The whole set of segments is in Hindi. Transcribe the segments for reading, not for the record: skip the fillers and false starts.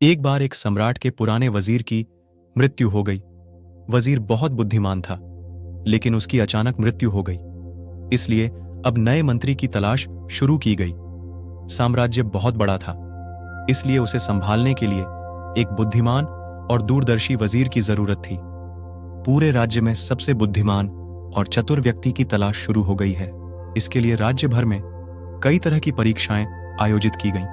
एक बार एक सम्राट के पुराने वजीर की मृत्यु हो गई। वजीर बहुत बुद्धिमान था, लेकिन उसकी अचानक मृत्यु हो गई। इसलिए अब नए मंत्री की तलाश शुरू की गई। साम्राज्य बहुत बड़ा था, इसलिए उसे संभालने के लिए एक बुद्धिमान और दूरदर्शी वजीर की जरूरत थी। पूरे राज्य में सबसे बुद्धिमान और चतुर व्यक्ति की तलाश शुरू हो गई है। इसके लिए राज्य भर में कई तरह की परीक्षाएं आयोजित की गईं।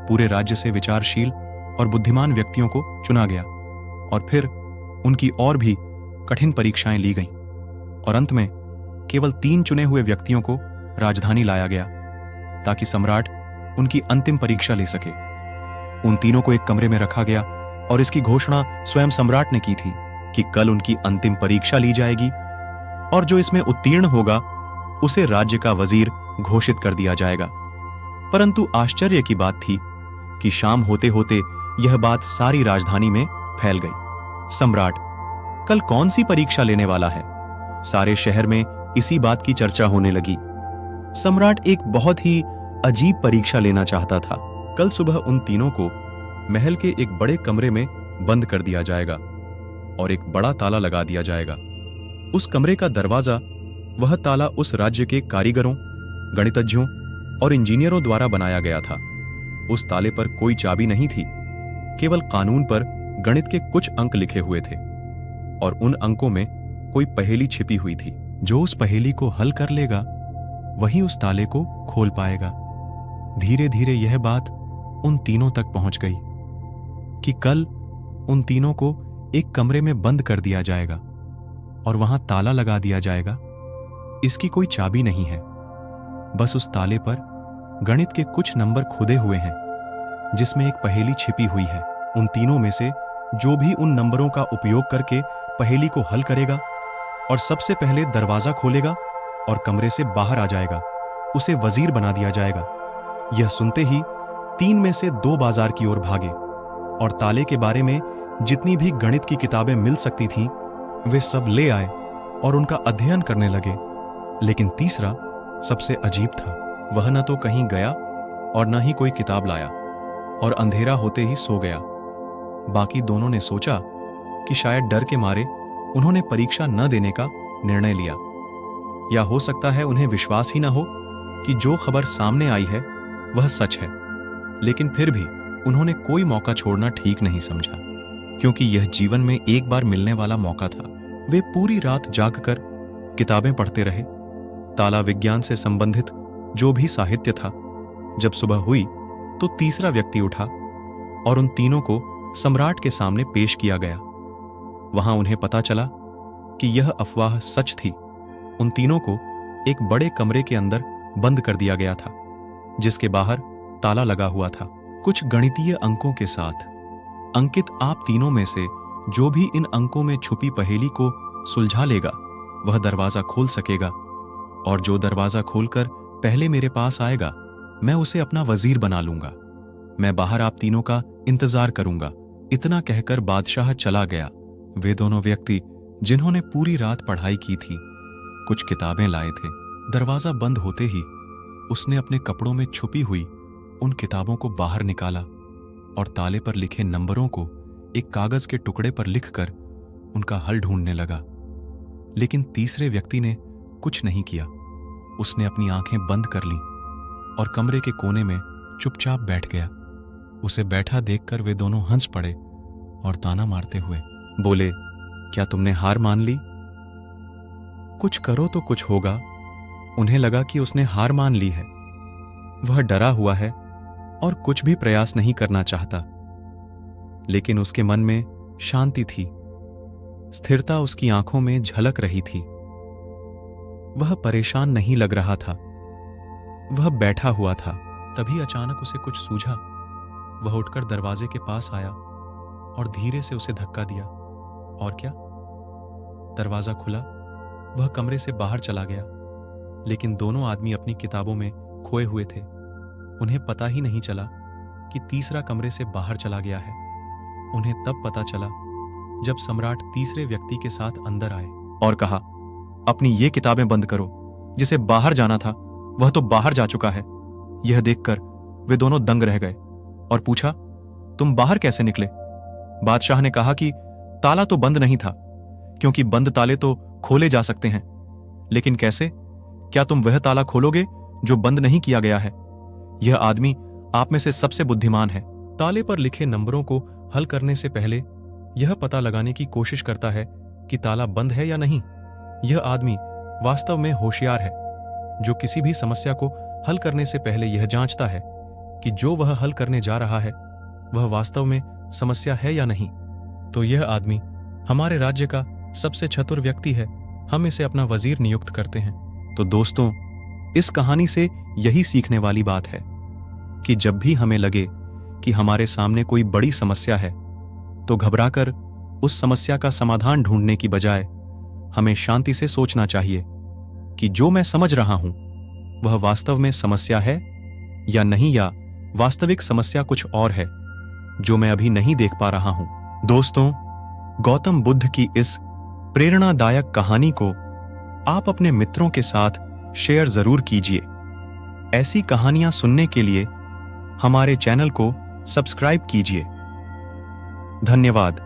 पूरे राज्य से विचारशील और बुद्धिमान व्यक्तियों को चुना गया और फिर उनकी और भी कठिन परीक्षाएं ली गईं और अंत में केवल 3 चुने हुए व्यक्तियों को राजधानी लाया गया ताकि सम्राट उनकी अंतिम परीक्षा ले सके। उन तीनों को एक कमरे में रखा गया और इसकी घोषणा स्वयं सम्राट ने की थी कि कल उनकी अंतिम परीक्षा ली जाएगी और जो इसमें उत्तीर्ण होगा उसे राज्य का वजीर घोषित कर दिया जाएगा। परंतु आश्चर्य की बात थी कि शाम होते होते यह बात सारी राजधानी में फैल गई। सम्राट कल कौन सी परीक्षा लेने वाला है? सारे शहर में इसी बात की चर्चा होने लगी। सम्राट एक बहुत ही अजीब परीक्षा लेना चाहता था। कल सुबह उन तीनों को महल के एक बड़े कमरे में बंद कर दिया जाएगा और एक बड़ा ताला लगा दिया जाएगा। उस कमरे का दरवाजा, वह ताला उस राज्य के कारीगरों, गणितज्ञों और इंजीनियरों द्वारा बनाया गया था। उस ताले पर कोई चाबी नहीं थी, केवल कानून पर गणित के कुछ अंक लिखे हुए थे और उन अंकों में कोई पहेली छिपी हुई थी। जो उस पहेली को हल कर लेगा वही उस ताले को खोल पाएगा। धीरे धीरे यह बात उन तीनों तक पहुंच गई कि कल उन तीनों को एक कमरे में बंद कर दिया जाएगा और वहां ताला लगा दिया जाएगा। इसकी कोई चाबी नहीं है, बस उस ताले पर गणित के कुछ नंबर खुदे हुए हैं जिसमें एक पहेली छिपी हुई है। उन तीनों में से जो भी उन नंबरों का उपयोग करके पहेली को हल करेगा और सबसे पहले दरवाजा खोलेगा और कमरे से बाहर आ जाएगा, उसे वजीर बना दिया जाएगा। यह सुनते ही 3 में से 2 बाजार की ओर भागे और ताले के बारे में जितनी भी गणित की किताबें मिल सकती थीं वे सब ले आए और उनका अध्ययन करने लगे। लेकिन तीसरा सबसे अजीब था। वह न तो कहीं गया और न ही कोई किताब लाया और अंधेरा होते ही सो गया। बाकी दोनों ने सोचा कि शायद डर के मारे उन्होंने परीक्षा न देने का निर्णय लिया, या हो सकता है उन्हें विश्वास ही न हो कि जो खबर सामने आई है वह सच है। लेकिन फिर भी उन्होंने कोई मौका छोड़ना ठीक नहीं समझा, क्योंकि यह जीवन में एक बार मिलने वाला मौका था। वे पूरी रात जागकर किताबें पढ़ते रहे, ताला विज्ञान से संबंधित जो भी साहित्य था। जब सुबह हुई तो तीसरा व्यक्ति उठा और उन तीनों को सम्राट के सामने पेश किया गया। वहां उन्हें पता चला कि यह अफवाह सच थी। उन तीनों को एक बड़े कमरे के अंदर बंद कर दिया गया था, जिसके बाहर ताला लगा हुआ था, कुछ गणितीय अंकों के साथ। अंकित आप तीनों में से जो भी इन अंकों में छुपी पहेली को सुलझा लेगा वह दरवाजा खोल सकेगा, और जो दरवाजा खोलकर पहले मेरे पास आएगा मैं उसे अपना वजीर बना लूंगा। मैं बाहर आप तीनों का इंतजार करूंगा। इतना कहकर बादशाह चला गया। वे दोनों व्यक्ति जिन्होंने पूरी रात पढ़ाई की थी कुछ किताबें लाए थे। दरवाजा बंद होते ही उसने अपने कपड़ों में छुपी हुई उन किताबों को बाहर निकाला और ताले पर लिखे नंबरों को एक कागज के टुकड़े पर लिखकर उनका हल ढूंढने लगा। लेकिन तीसरे व्यक्ति ने कुछ नहीं किया। उसने अपनी आंखें बंद कर लीं और कमरे के कोने में चुपचाप बैठ गया। उसे बैठा देखकर वे दोनों हंस पड़े और ताना मारते हुए बोले, क्या तुमने हार मान ली? कुछ करो तो कुछ होगा। उन्हें लगा कि उसने हार मान ली है। वह डरा हुआ है और कुछ भी प्रयास नहीं करना चाहता। लेकिन उसके मन में शांति थी, स्थिरता उसकी आंखों में झलक रही थी। वह परेशान नहीं लग रहा था। वह बैठा हुआ था। तभी अचानक उसे कुछ सूझा। वह उठकर दरवाजे के पास आया और धीरे से उसे धक्का दिया, और क्या, दरवाजा खुला। वह कमरे से बाहर चला गया। लेकिन दोनों आदमी अपनी किताबों में खोए हुए थे। उन्हें पता ही नहीं चला कि तीसरा कमरे से बाहर चला गया है। उन्हें तब पता चला जब सम्राट तीसरे व्यक्ति के साथ अंदर आए और कहा, अपनी ये किताबें बंद करो। जिसे बाहर जाना था वह तो बाहर जा चुका है। यह देखकर वे दोनों दंग रह गए और पूछा, तुम बाहर कैसे निकले? बादशाह ने कहा कि ताला तो बंद नहीं था, क्योंकि बंद ताले तो खोले जा सकते हैं। लेकिन कैसे? क्या तुम वह ताला खोलोगे जो बंद नहीं किया गया है? यह आदमी आप में से सबसे बुद्धिमान है। ताले पर लिखे नंबरों को हल करने से पहले यह पता लगाने की कोशिश करता है कि ताला बंद है या नहीं। यह आदमी वास्तव में होशियार है, जो किसी भी समस्या को हल करने से पहले यह जांचता है कि जो वह हल करने जा रहा है वह वास्तव में समस्या है या नहीं। तो यह आदमी हमारे राज्य का सबसे चतुर व्यक्ति है। हम इसे अपना वजीर नियुक्त करते हैं। तो दोस्तों, इस कहानी से यही सीखने वाली बात है कि जब भी हमें लगे कि हमारे सामने कोई बड़ी समस्या है, तो घबराकर उस समस्या का समाधान ढूंढने की बजाय हमें शांति से सोचना चाहिए कि जो मैं समझ रहा हूं वह वास्तव में समस्या है या नहीं, या वास्तविक समस्या कुछ और है जो मैं अभी नहीं देख पा रहा हूं। दोस्तों, गौतम बुद्ध की इस प्रेरणादायक कहानी को आप अपने मित्रों के साथ शेयर जरूर कीजिए। ऐसी कहानियां सुनने के लिए हमारे चैनल को सब्सक्राइब कीजिए। धन्यवाद।